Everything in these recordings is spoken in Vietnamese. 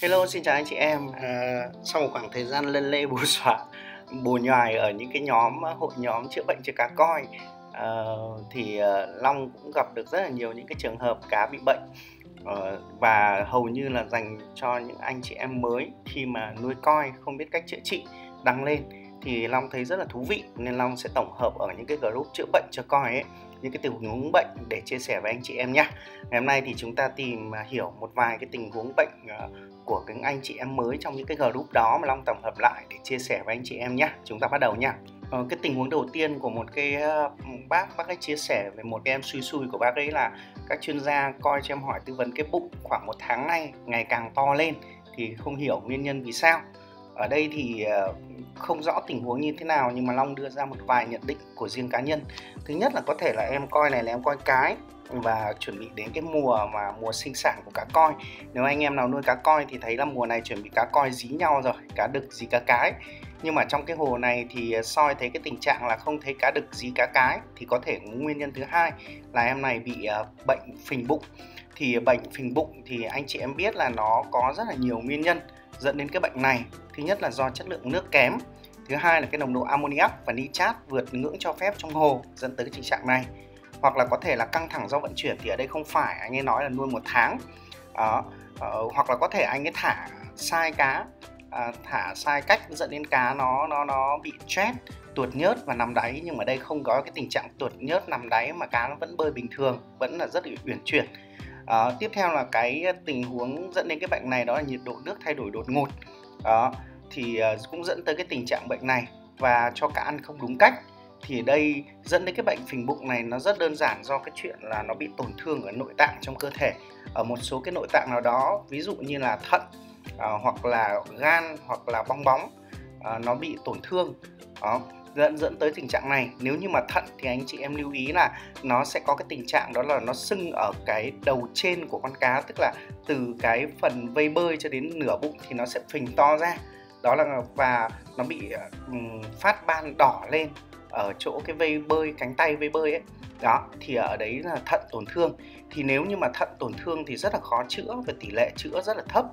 Hello, xin chào anh chị em. Sau một khoảng thời gian lân lê bù xõa, bù nhoài ở những cái hội nhóm chữa bệnh cho cá coi, Long cũng gặp được rất là nhiều những cái trường hợp cá bị bệnh, và hầu như là dành cho những anh chị em mới khi mà nuôi coi không biết cách chữa trị đăng lên. Thì Long thấy rất là thú vị nên Long sẽ tổng hợp ở những cái group chữa bệnh cho coi ấy, những cái tình huống bệnh để chia sẻ với anh chị em nhé. Ngày hôm nay thì chúng ta tìm hiểu một vài cái tình huống bệnh của các anh chị em mới trong những cái group đó mà Long tổng hợp lại để chia sẻ với anh chị em nhé. Chúng ta bắt đầu nha. Cái tình huống đầu tiên của một cái bác ấy chia sẻ về một cái em xui của bác ấy là các chuyên gia coi cho em hỏi tư vấn cái bụng khoảng 1 tháng nay ngày càng to lên thì không hiểu nguyên nhân vì sao. Ở đây thì không rõ tình huống như thế nào nhưng mà Long đưa ra một vài nhận định của riêng cá nhân. Thứ nhất là có thể là em coi này là em coi cái và chuẩn bị đến cái mùa sinh sản của cá coi. Nếu anh em nào nuôi cá coi thì thấy là mùa này chuẩn bị cá coi dí nhau rồi, cá đực dí cá cái. Nhưng mà trong cái hồ này thì soi thấy cái tình trạng là không thấy cá đực dí cá cái, thì có thể nguyên nhân thứ hai là em này bị bệnh phình bụng. Thì bệnh phình bụng thì anh chị em biết là nó có rất là nhiều nguyên nhân dẫn đến cái bệnh này. Thứ nhất là do chất lượng nước kém, thứ hai là cái nồng độ ammoniac và nitrat vượt ngưỡng cho phép trong hồ dẫn tới cái tình trạng này, hoặc là có thể là căng thẳng do vận chuyển. Thì ở đây không phải anh ấy nói là nuôi 1 tháng, hoặc là có thể anh ấy thả sai cá, thả sai cách dẫn đến cá nó bị stress, tuột nhớt và nằm đáy. Nhưng mà đây không có cái tình trạng tuột nhớt nằm đáy mà cá nó vẫn bơi bình thường, vẫn là rất là uyển chuyển. Tiếp theo là cái tình huống dẫn đến cái bệnh này đó là nhiệt độ nước thay đổi đột ngột. Thì cũng dẫn tới cái tình trạng bệnh này, và cho cá ăn không đúng cách. Thì đây dẫn đến cái bệnh phình bụng này nó rất đơn giản do cái chuyện là nó bị tổn thương ở nội tạng trong cơ thể. Ở một số cái nội tạng nào đó, ví dụ như là thận, hoặc là gan, hoặc là bong bóng, nó bị tổn thương, dẫn tới tình trạng này. Nếu như mà thận thì anh chị em lưu ý là nó sẽ có cái tình trạng đó là nó sưng ở cái đầu trên của con cá, tức là từ cái phần vây bơi cho đến nửa bụng thì nó sẽ phình to ra. Đó là và nó bị phát ban đỏ lên ở chỗ cái vây bơi, cánh tay vây bơi ấy. Đó, thì ở đấy là thận tổn thương. Thì nếu như mà thận tổn thương thì rất là khó chữa và tỷ lệ chữa rất là thấp,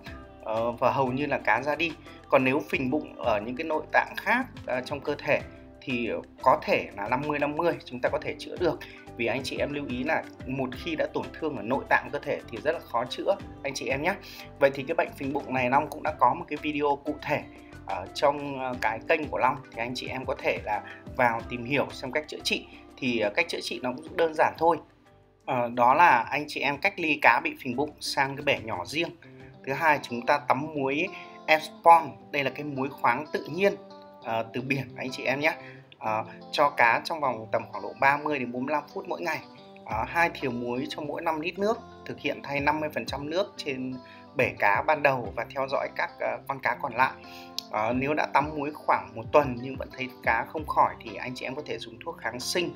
và hầu như là cá ra đi. Còn nếu phình bụng ở những cái nội tạng khác trong cơ thể thì có thể là 50-50 chúng ta có thể chữa được. Vì anh chị em lưu ý là một khi đã tổn thương ở nội tạng cơ thể thì rất là khó chữa anh chị em nhé. Vậy thì cái bệnh phình bụng này Long cũng đã có một cái video cụ thể ở trong cái kênh của Long, thì anh chị em có thể là vào tìm hiểu xem cách chữa trị. Thì cách chữa trị nó cũng đơn giản thôi. Đó là anh chị em cách ly cá bị phình bụng sang cái bể nhỏ riêng. Thứ hai, chúng ta tắm muối Espon, đây là cái muối khoáng tự nhiên từ biển anh chị em nhé, cho cá trong vòng tầm khoảng độ 30 đến 45 phút mỗi ngày. 2 thìa muối cho mỗi 5 lít nước, thực hiện thay 50% nước trên bể cá ban đầu và theo dõi các con cá còn lại. Nếu đã tắm muối khoảng 1 tuần nhưng vẫn thấy cá không khỏi thì anh chị em có thể dùng thuốc kháng sinh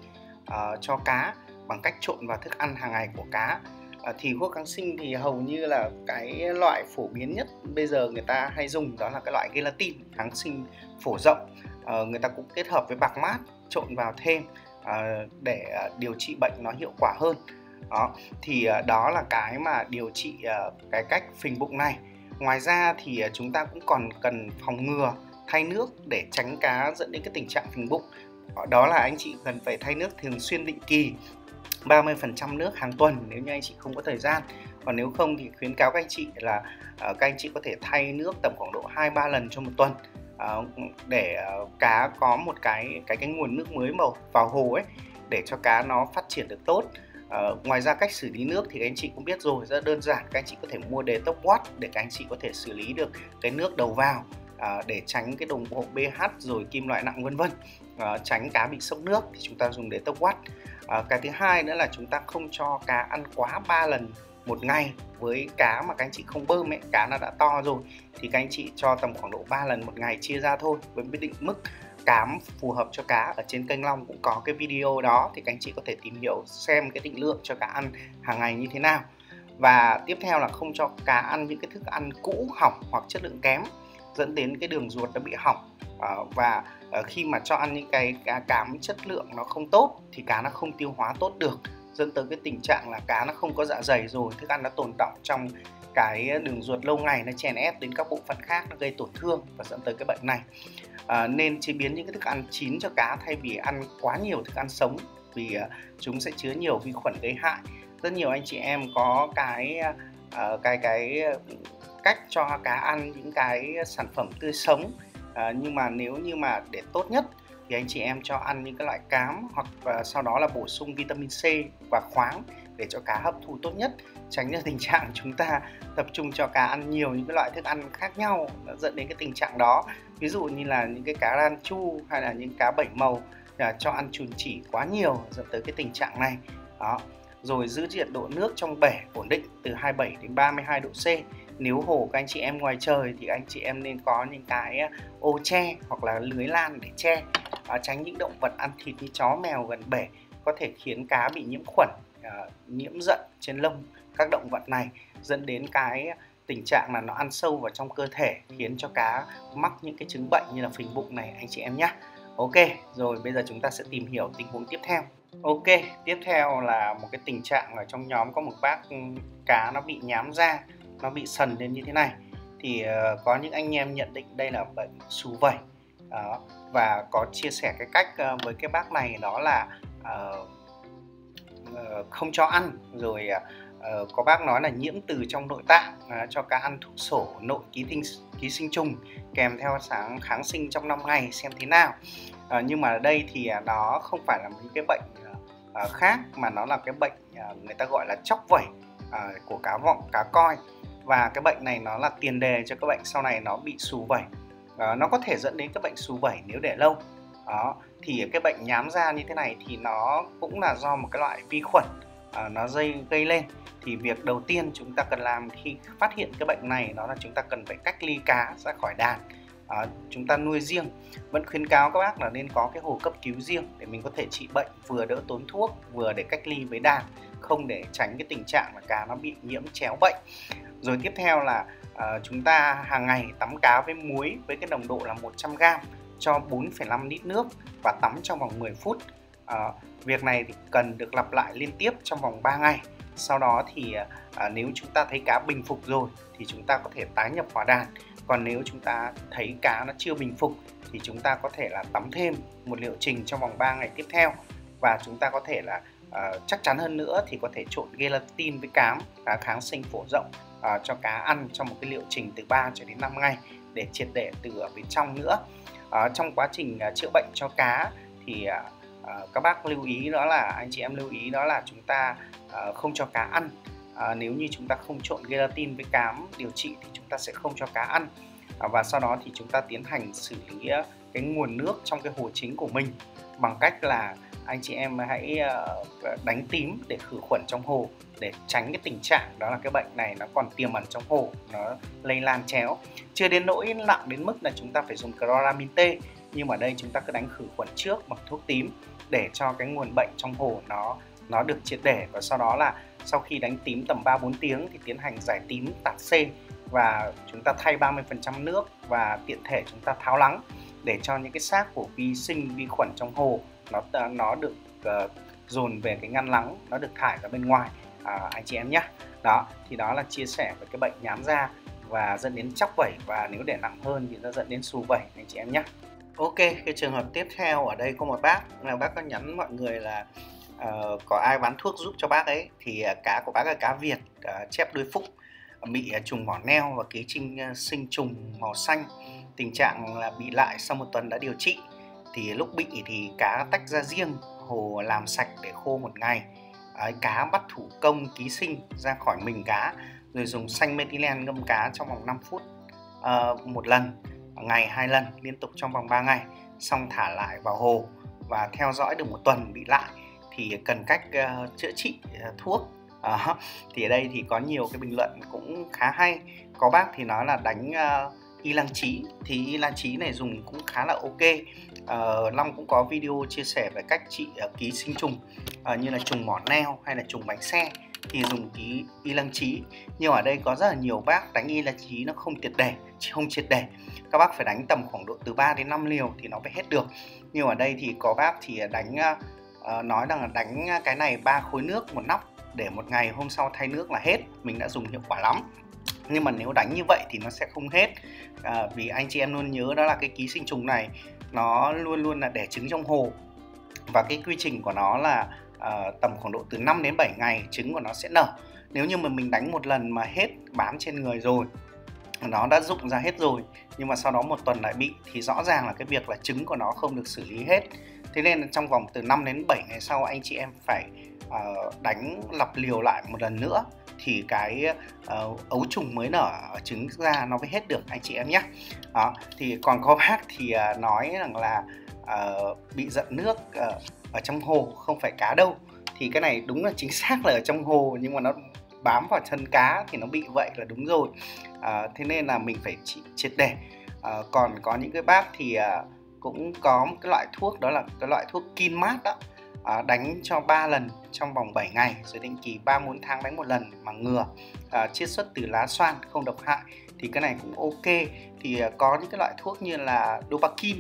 cho cá bằng cách trộn vào thức ăn hàng ngày của cá. Thì thuốc kháng sinh thì hầu như là cái loại phổ biến nhất bây giờ người ta hay dùng đó là cái loại gelatin kháng sinh phổ rộng. Người ta cũng kết hợp với bạc mát trộn vào thêm để điều trị bệnh nó hiệu quả hơn. Thì đó là cái mà điều trị cái cách phình bụng này. Ngoài ra thì chúng ta cũng còn cần phòng ngừa thay nước để tránh cá dẫn đến cái tình trạng phình bụng. Đó là anh chị cần phải thay nước thường xuyên định kỳ, 30% nước hàng tuần nếu như anh chị không có thời gian. Còn nếu không thì khuyến cáo các anh chị là các anh chị có thể thay nước tầm khoảng độ 2-3 lần trong 1 tuần, để cá có một cái nguồn nước mới vào hồ ấy, để cho cá nó phát triển được tốt. Ngoài ra cách xử lý nước thì các anh chị cũng biết rồi, rất đơn giản. Các anh chị có thể mua detox watt để các anh chị có thể xử lý được cái nước đầu vào, để tránh cái đồng bộ pH rồi kim loại nặng vân vân, tránh cá bị sốc nước thì chúng ta dùng detox watt. Cái thứ hai nữa là chúng ta không cho cá ăn quá 3 lần một ngày. Với cá mà các anh chị không bơm ấy, cá nó đã to rồi thì các anh chị cho tầm khoảng độ 3 lần một ngày chia ra thôi, với định mức cám phù hợp cho cá. Ở trên kênh Long cũng có cái video đó, thì các anh chị có thể tìm hiểu xem cái định lượng cho cá ăn hàng ngày như thế nào. Và tiếp theo là không cho cá ăn những cái thức ăn cũ, hỏng hoặc chất lượng kém, dẫn đến cái đường ruột nó bị hỏng. Và khi mà cho ăn những cái cám chất lượng nó không tốt thì cá nó không tiêu hóa tốt được, dẫn tới cái tình trạng là cá nó không có dạ dày rồi, thức ăn nó tồn đọng trong cái đường ruột lâu ngày, nó chèn ép đến các bộ phận khác, nó gây tổn thương và dẫn tới cái bệnh này. Nên chế biến những cái thức ăn chín cho cá thay vì ăn quá nhiều thức ăn sống, vì chúng sẽ chứa nhiều vi khuẩn gây hại. Rất nhiều anh chị em có cái cách cho cá ăn những cái sản phẩm tươi sống, nhưng mà nếu như mà để tốt nhất thì anh chị em cho ăn những cái loại cám, hoặc sau đó là bổ sung vitamin C và khoáng để cho cá hấp thu tốt nhất, tránh cho tình trạng chúng ta tập trung cho cá ăn nhiều những cái loại thức ăn khác nhau, nó dẫn đến cái tình trạng đó. Ví dụ như là những cái cá ranchu hay là những cá bảy màu cho ăn chùn chỉ quá nhiều, dẫn tới cái tình trạng này đó. Rồi giữ nhiệt độ nước trong bể ổn định từ 27 đến 32 độ C. Nếu hồ các anh chị em ngoài trời thì anh chị em nên có những cái ô che hoặc là lưới lan để che, tránh những động vật ăn thịt như chó mèo gần bể có thể khiến cá bị nhiễm khuẩn, nhiễm giận trên lông các động vật này, dẫn đến cái tình trạng là nó ăn sâu vào trong cơ thể, khiến cho cá mắc những cái chứng bệnh như là phình bụng này anh chị em nhé. Ok, rồi bây giờ chúng ta sẽ tìm hiểu tình huống tiếp theo. Ok, tiếp theo là một cái tình trạng ở trong nhóm có một bác cá nó bị nhám da, nó bị sần lên như thế này. Thì có những anh em nhận định đây là bệnh xù vẩy đó, và có chia sẻ cái cách với cái bác này, đó là không cho ăn. Rồi có bác nói là nhiễm từ trong nội tạng, cho cá ăn thuốc sổ nội ký sinh trùng kèm theo kháng sinh trong 5 ngày xem thế nào. Nhưng mà ở đây thì nó không phải là một cái bệnh khác, mà nó là cái bệnh người ta gọi là chóc vẩy của cá vọng, cá coi. Và cái bệnh này nó là tiền đề cho các bệnh sau này nó bị xù vẩy. Nó có thể dẫn đến cái bệnh xù vẩy nếu để lâu. Đó, thì cái bệnh nhám da như thế này thì nó cũng là do một cái loại vi khuẩn nó gây lên. Thì việc đầu tiên chúng ta cần làm khi phát hiện cái bệnh này đó là chúng ta cần phải cách ly cá ra khỏi đàn. Chúng ta nuôi riêng. Vẫn khuyến cáo các bác là nên có cái hồ cấp cứu riêng để mình có thể trị bệnh, vừa đỡ tốn thuốc, vừa để cách ly với đàn, không để tránh cái tình trạng là cá nó bị nhiễm chéo bệnh. Rồi tiếp theo là chúng ta hàng ngày tắm cá với muối với cái nồng độ là 100g cho 4,5 lít nước và tắm trong vòng 10 phút. Việc này thì cần được lặp lại liên tiếp trong vòng 3 ngày. Sau đó thì nếu chúng ta thấy cá bình phục rồi thì chúng ta có thể tái nhập vào đàn. Còn nếu chúng ta thấy cá nó chưa bình phục thì chúng ta có thể là tắm thêm một liệu trình trong vòng 3 ngày tiếp theo. Và chúng ta có thể là chắc chắn hơn nữa thì có thể trộn gelatin với cám, kháng sinh phổ rộng cho cá ăn trong một cái liệu trình từ 3 cho đến 5 ngày để triệt để từ ở bên trong nữa. Trong quá trình chữa bệnh cho cá thì các bác lưu ý đó là, anh chị em lưu ý đó là chúng ta không cho cá ăn. Nếu như chúng ta không trộn gelatin với cám điều trị thì chúng ta sẽ không cho cá ăn. Và sau đó thì chúng ta tiến hành xử lý cái nguồn nước trong cái hồ chính của mình bằng cách là anh chị em hãy đánh tím để khử khuẩn trong hồ, để tránh cái tình trạng đó là cái bệnh này nó còn tiềm ẩn trong hồ, nó lây lan chéo. Chưa đến nỗi nặng đến mức là chúng ta phải dùng chloramin T, nhưng mà đây chúng ta cứ đánh khử khuẩn trước bằng thuốc tím để cho cái nguồn bệnh trong hồ nó được triệt để. Và sau đó là sau khi đánh tím tầm 3-4 tiếng thì tiến hành giải tím tạt C, và chúng ta thay 30% nước và tiện thể chúng ta tháo lắng để cho những cái xác của vi sinh, vi khuẩn trong hồ nó được dồn về cái ngăn lắng, nó được thải ra bên ngoài anh chị em nhé. Đó, thì đó là chia sẻ về cái bệnh nhám da và dẫn đến chóc vẩy, và nếu để nặng hơn thì nó dẫn đến xù vẩy anh chị em nhé. Ok, cái trường hợp tiếp theo ở đây có một bác có nhắn mọi người là có ai bán thuốc giúp cho bác ấy. Thì cá của bác là cá Việt chép đuôi phúc, bị trùng mỏ neo và ký sinh trùng màu xanh. Tình trạng là bị lại sau 1 tuần đã điều trị. Thì lúc bị thì cá tách ra riêng, hồ làm sạch để khô 1 ngày. Cá bắt thủ công ký sinh ra khỏi mình cá, rồi dùng xanh methylene ngâm cá trong vòng 5 phút 1 lần, ngày 2 lần liên tục trong vòng 3 ngày, xong thả lại vào hồ và theo dõi được 1 tuần bị lại thì cần cách chữa trị thuốc. Thì ở đây thì có nhiều cái bình luận cũng khá hay. Có bác thì nói là đánh ylang trí, thì ylang trí này dùng cũng khá là ok. Long cũng có video chia sẻ về cách trị ký sinh trùng như là trùng mỏ neo hay là trùng bánh xe thì dùng ký ylang trí. Nhưng ở đây có rất là nhiều bác đánh ylang trí nó không triệt để. Các bác phải đánh tầm khoảng độ từ 3 đến 5 liều thì nó mới hết được. Nhưng ở đây thì có bác thì đánh nói rằng là đánh cái này 3 khối nước một nắp, để một ngày hôm sau thay nước là hết. Mình đã dùng hiệu quả lắm. Nhưng mà nếu đánh như vậy thì nó sẽ không hết, vì anh chị em luôn nhớ đó là cái ký sinh trùng này nó luôn luôn là đẻ trứng trong hồ, và cái quy trình của nó là tầm khoảng độ từ 5 đến 7 ngày trứng của nó sẽ nở. Nếu như mà mình đánh một lần mà hết bám trên người rồi, nó đã rụng ra hết rồi, nhưng mà sau đó một tuần lại bị, thì rõ ràng là cái việc là trứng của nó không được xử lý hết. Thế nên là trong vòng từ 5 đến 7 ngày sau anh chị em phải đánh lặp liều lại một lần nữa, thì cái ấu trùng mới nở trứng ra nó mới hết được anh chị em nhé. Đó, thì còn có bác thì nói rằng là bị giận nước ở trong hồ, không phải cá đâu. Thì cái này đúng là chính xác là ở trong hồ, nhưng mà nó bám vào chân cá thì nó bị vậy là đúng rồi. Thế nên là mình phải triệt để. Còn có những cái bác thì cũng có một cái loại thuốc, đó là cái loại thuốc Kinmart đó, đánh cho 3 lần trong vòng 7 ngày, rồi định kỳ 3-4 tháng đánh một lần mà ngừa, chiết xuất từ lá xoan, không độc hại, thì cái này cũng ok. Thì có những cái loại thuốc như là Dopakin,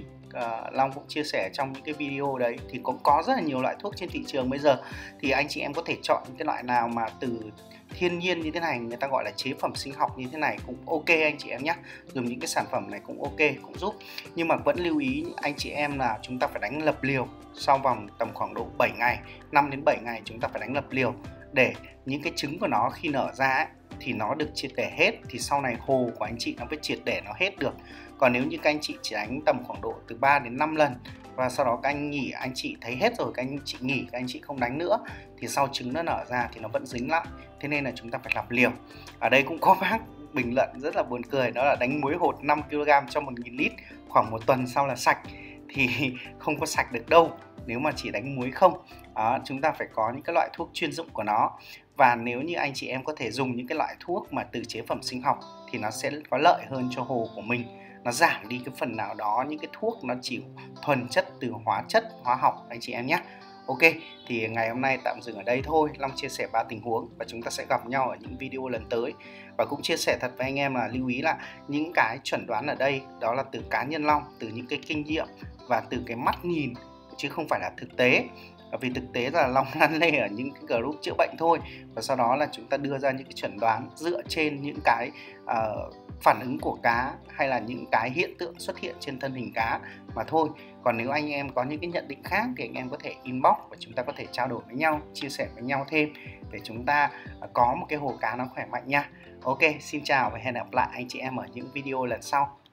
Long cũng chia sẻ trong những cái video đấy, thì cũng có rất là nhiều loại thuốc trên thị trường bây giờ. Thì anh chị em có thể chọn những cái loại nào mà từ thiên nhiên như thế này, người ta gọi là chế phẩm sinh học như thế này cũng ok anh chị em nhé. Dùng những cái sản phẩm này cũng ok, cũng giúp. Nhưng mà vẫn lưu ý anh chị em là chúng ta phải đánh lập liều sau vòng tầm khoảng độ 7 ngày, 5 đến 7 ngày chúng ta phải đánh lập liều, để những cái trứng của nó khi nở ra ấy, thì nó được triệt để hết, thì sau này hồ của anh chị nó mới triệt để nó hết được. Còn nếu như các anh chị chỉ đánh tầm khoảng độ từ 3 đến 5 lần và sau đó các anh nghỉ, anh chị thấy hết rồi các anh chị nghỉ, các anh chị không đánh nữa, thì sau trứng nó nở ra thì nó vẫn dính lại. Thế nên là chúng ta phải lặp liều. Ở đây cũng có bác bình luận rất là buồn cười, đó là đánh muối hột 5 kg cho 1.000 lít khoảng một tuần sau là sạch. Thì không có sạch được đâu nếu mà chỉ đánh muối không. Chúng ta phải có những cái loại thuốc chuyên dụng của nó. Và nếu như anh chị em có thể dùng những cái loại thuốc mà từ chế phẩm sinh học thì nó sẽ có lợi hơn cho hồ của mình. Nó giảm đi cái phần nào đó những cái thuốc nó chỉ thuần chất từ hóa chất, hóa học anh chị em nhé. Ok, thì ngày hôm nay tạm dừng ở đây thôi. Long chia sẻ 3 tình huống và chúng ta sẽ gặp nhau ở những video lần tới. Và cũng chia sẻ thật với anh em là lưu ý là những cái chuẩn đoán ở đây đó là từ cá nhân Long, từ những cái kinh nghiệm và từ cái mắt nhìn, chứ không phải là thực tế. Vì thực tế là Long lăn lê ở những cái group chữa bệnh thôi, và sau đó là chúng ta đưa ra những cái chuẩn đoán dựa trên những cái phản ứng của cá hay là những cái hiện tượng xuất hiện trên thân hình cá mà thôi. Còn nếu anh em có những cái nhận định khác thì anh em có thể inbox và chúng ta có thể trao đổi với nhau, chia sẻ với nhau thêm để chúng ta có một cái hồ cá nó khỏe mạnh nha. Ok, xin chào và hẹn gặp lại anh chị em ở những video lần sau.